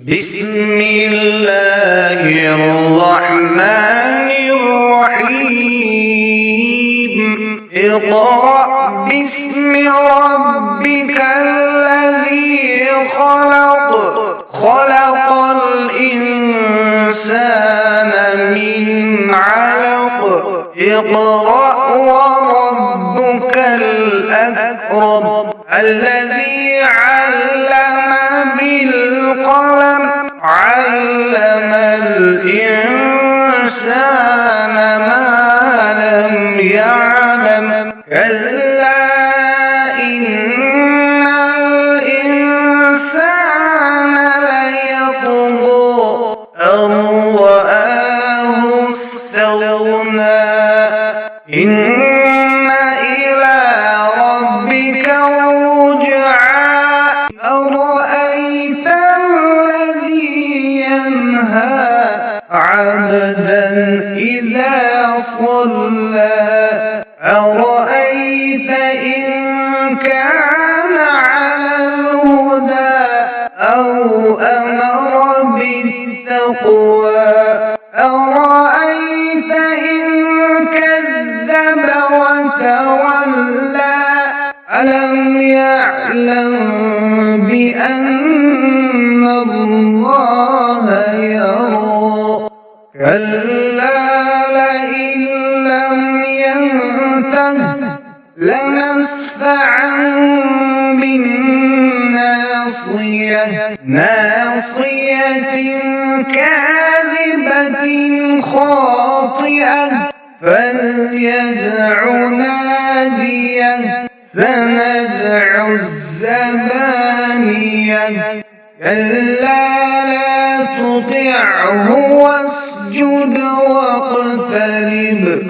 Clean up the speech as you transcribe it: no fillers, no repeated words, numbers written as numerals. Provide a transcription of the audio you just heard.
بسم الله الرحمن الرحيم. اقرأ باسم ربك الذي خلق. خلق الإنسان من علق. اقرأ وربك الأكرم الذي علم بالقلم. علم الإنسان ما لم يعلم. كلا إن الإنسان ليطغى أن رآه استغنى. إن إلى ربك الرجعى. أرأيت الذي ينهى عبدا إذا صلى. أرأيت إن كان على الهدى أو أمر بالتقوى. أرأيت إن كذب وتولى. ألم يعلم بأن الله يرى. كلا لئن لم ينته لنسفعا بالناصية. ناصية كاذبة خاطئة. فليدع ناديه. سندع الزبانية. كلا لا تطعه واسجد واقترب.